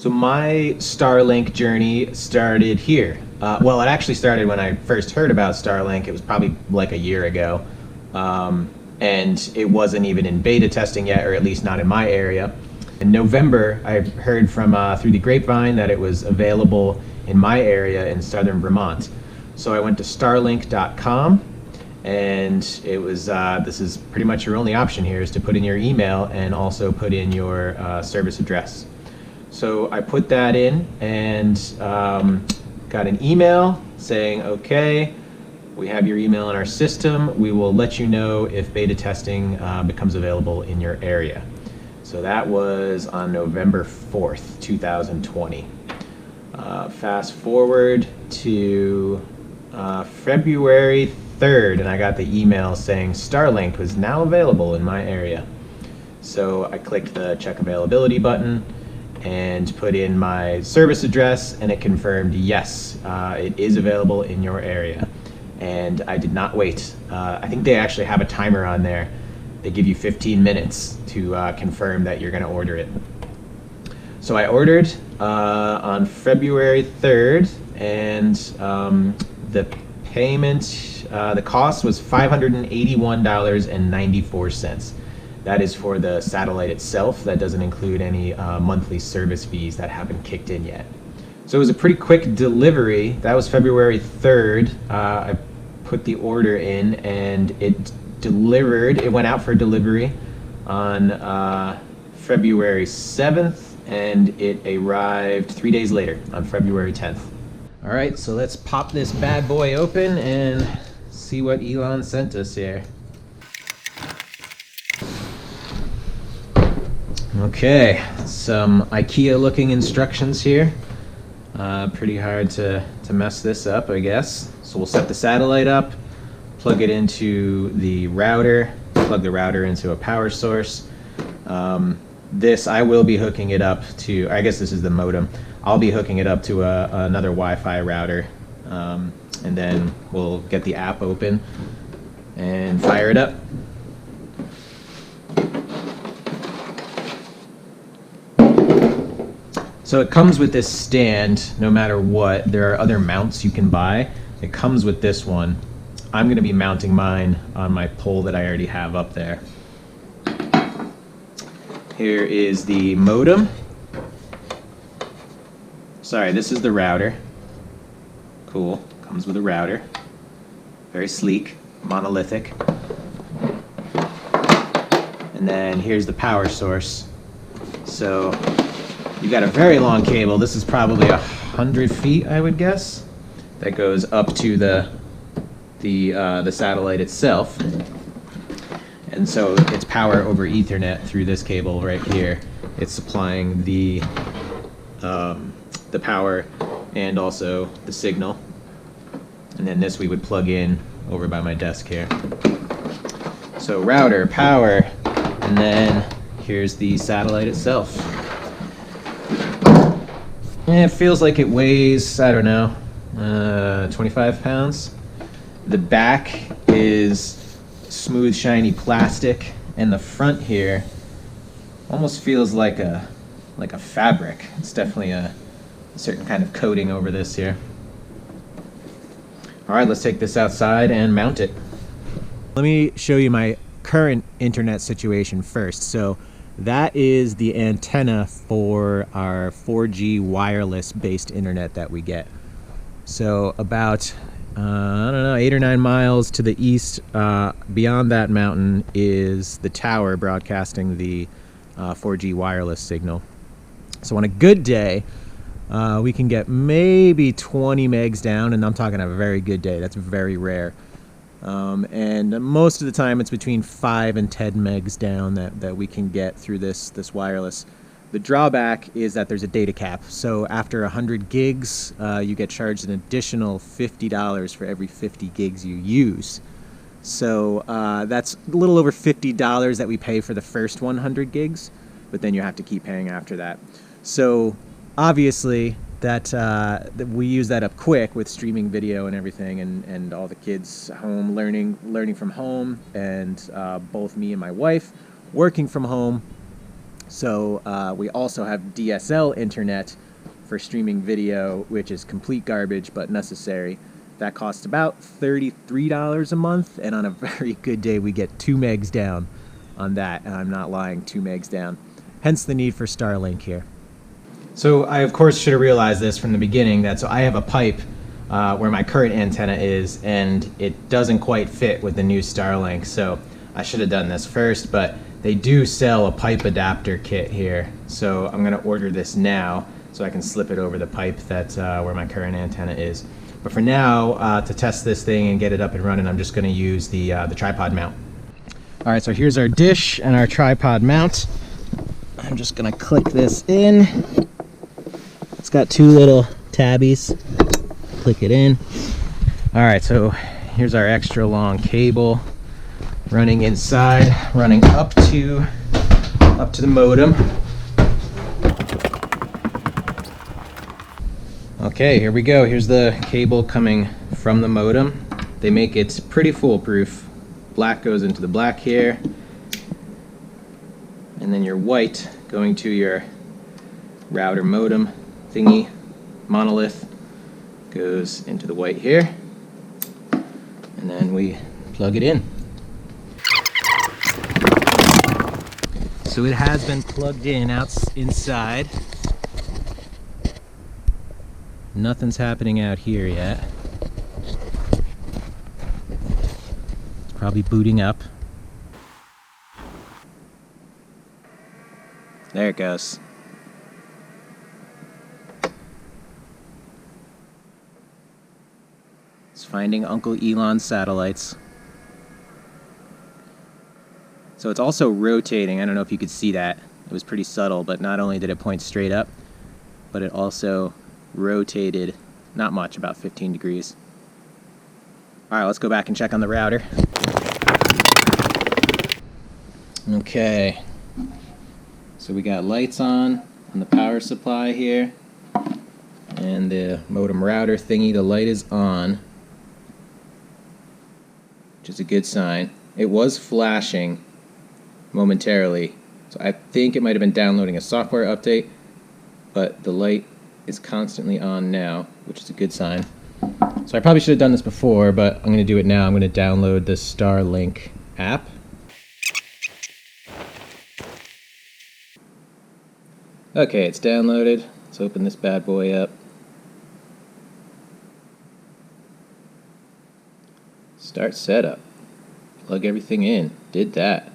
So my Starlink journey started here. Well, it actually started when I first heard about Starlink. It was probably like a year ago. And it wasn't even in beta testing yet, or at least not in my area. In November, I heard from through the grapevine that it was available in my area in southern Vermont. So I went to starlink.com, and it was this is pretty much your only option here, is to put in your email and also put in your service address. So I put that in and got an email saying, okay, we have your email in our system. We will let you know if beta testing becomes available in your area. So that was on November 4th, 2020. Fast forward to February 3rd, and I got the email saying Starlink was now available in my area. So I clicked the check availability button and put in my service address, and it confirmed, yes, it is available in your area. And I did not wait. I think they actually have a timer on there. They give you 15 minutes to confirm that you're going to order it. So I ordered on February 3rd, and the payment, the cost was $581.94. That is for the satellite itself. That doesn't include any monthly service fees that haven't kicked in yet. So it was a pretty quick delivery. That was February 3rd. I put the order in, and it delivered. It went out for delivery on February 7th, and it arrived 3 days later on February 10th. All right, so let's pop this bad boy open and see what Elon sent us here. Okay, some IKEA looking instructions here. Pretty hard to mess this up, I guess. So we'll set the satellite up, plug it into the router, plug the router into a power source. This, I will be hooking it up to, I guess this is the modem. I'll be hooking it up to another Wi-Fi router, and then we'll get the app open and fire it up. So it comes with this stand, no matter what. There are other mounts you can buy. It comes with this one. I'm going to be mounting mine on my pole that I already have up there. Here is the modem. Sorry, this is the router. Cool, comes with a router. Very sleek, monolithic. And then here's the power source. So you got a very long cable. This is probably 100 feet, I would guess. That goes up to the satellite itself. And so it's power over Ethernet through this cable right here. It's supplying the power and also the signal. And then this we would plug in over by my desk here. So router, power, and then here's the satellite itself. And it feels like it weighs, I don't know, 25 pounds. The back is smooth, shiny plastic, and the front here almost feels like a fabric. It's definitely a certain kind of coating over this here. All right, let's take this outside and mount it. Let me show you my current internet situation first. So that is the antenna for our 4G wireless based internet that we get. So about I don't know, 8 or 9 miles to the east, beyond that mountain, is the tower broadcasting the 4G wireless signal. So on a good day, we can get maybe 20 megs down, and I'm talking a very good day. That's very rare. And most of the time, it's between 5 and 10 megs down that we can get through this wireless. The drawback is that there's a data cap. So after 100 gigs, you get charged an additional $50 for every 50 gigs you use. So that's a little over $50 that we pay for the first 100 gigs, but then you have to keep paying after that. So obviously that we use that up quick with streaming video and everything, and all the kids home learning from home, and both me and my wife working from home. So we also have DSL internet for streaming video, which is complete garbage but necessary. That costs about $33 a month, and on a very good day we get 2 megs down on that, and I'm not lying, 2 megs down. Hence the need for Starlink here. So I of course should have realized this from the beginning, that so I have a pipe where my current antenna is, and it doesn't quite fit with the new Starlink, so I should have done this first, but they do sell a pipe adapter kit here, so I'm going to order this now so I can slip it over the pipe that's where my current antenna is. But for now, to test this thing and get it up and running, I'm just going to use the tripod mount. All right, so here's our dish and our tripod mount. I'm just going to click this in. It's got 2 little tabbies. Click it in. All right, so here's our extra long cable running inside, running up to the modem. Okay, here we go. Here's the cable coming from the modem. They make it pretty foolproof. Black goes into the black here, and then your white going to your router modem thingy, monolith, goes into the white here, and then we plug it in. So it has been plugged in inside. Nothing's happening out here yet. It's probably booting up. There it goes. It's finding Uncle Elon's satellites. So it's also rotating. I don't know if you could see that. It was pretty subtle, but not only did it point straight up, but it also rotated, not much, about 15 degrees. All right, let's go back and check on the router. Okay, so we got lights on the power supply here, and the modem router thingy, the light is on, which is a good sign. It was flashing momentarily, so I think it might have been downloading a software update, but the light is constantly on now, which is a good sign. So I probably should have done this before, but I'm going to do it now. I'm going to download the Starlink app. Okay, it's downloaded. Let's open this bad boy up. Start setup. Plug everything in. Did that.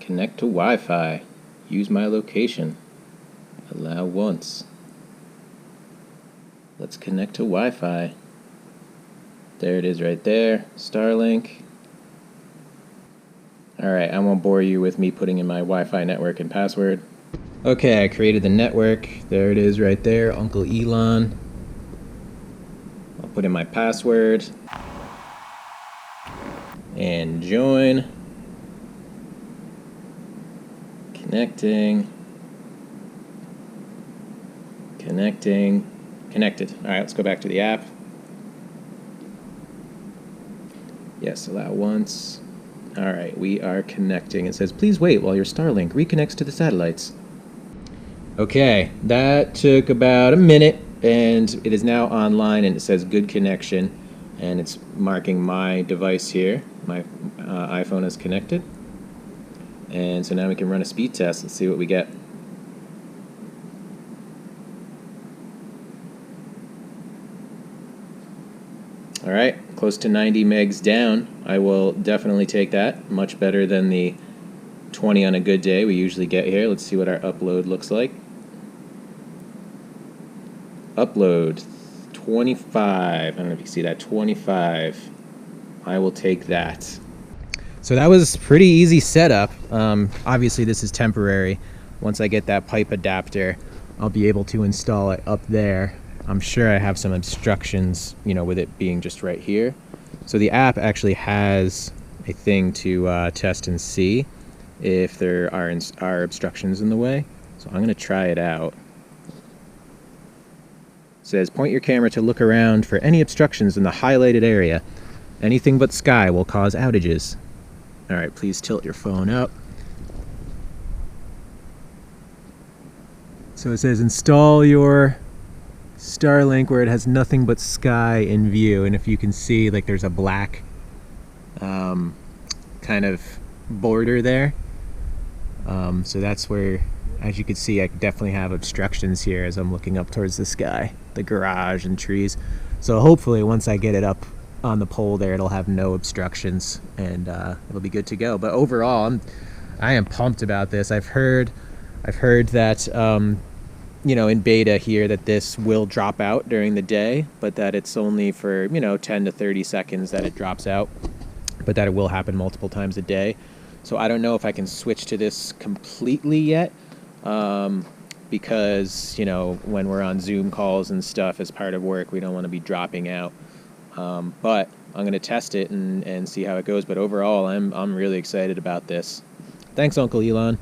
Connect to Wi-Fi. Use my location. Allow once. Let's connect to Wi-Fi. There it is right there. Starlink. Alright, I won't bore you with me putting in my Wi-Fi network and password. Okay, I created the network. There it is right there, Uncle Elon. I'll put in my password. And join. Connecting. Connecting. Connected. Alright, let's go back to the app. Yes, allow once. Alright, we are connecting. It says, please wait while your Starlink reconnects to the satellites. Okay, that took about a minute, and it is now online, and it says good connection, and it's marking my device here. My iPhone is connected. And so now we can run a speed test. Let's see what we get. Alright, close to 90 megs down. I will definitely take that. Much better than the 20 on a good day we usually get here. Let's see what our upload looks like. Upload 25. I don't know if you see that. 25. I will take that. So that was pretty easy setup. Obviously this is temporary. Once I get that pipe adapter, I'll be able to install it up there. I'm sure I have some obstructions, you know, with it being just right here. So the app actually has a thing to test and see if there are obstructions in the way. So I'm going to try it out. It says, point your camera to look around for any obstructions in the highlighted area. Anything but sky will cause outages. Alright, please tilt your phone up. So it says install your Starlink where it has nothing but sky in view, and if you can see, like, there's a black kind of border there. So that's where, as you can see, I definitely have obstructions here as I'm looking up towards the sky, the garage and trees. So hopefully once I get it up on the pole there, it'll have no obstructions, and it'll be good to go. But overall, I am pumped about this. I've heard that you know, in beta here, that this will drop out during the day, but that it's only for, you know, 10 to 30 seconds that it drops out, but that it will happen multiple times a day. So I don't know if I can switch to this completely yet, because, you know, when we're on Zoom calls and stuff as part of work, we don't want to be dropping out. But I'm going to test it and see how it goes. But overall, I'm really excited about this. Thanks, Uncle Elon.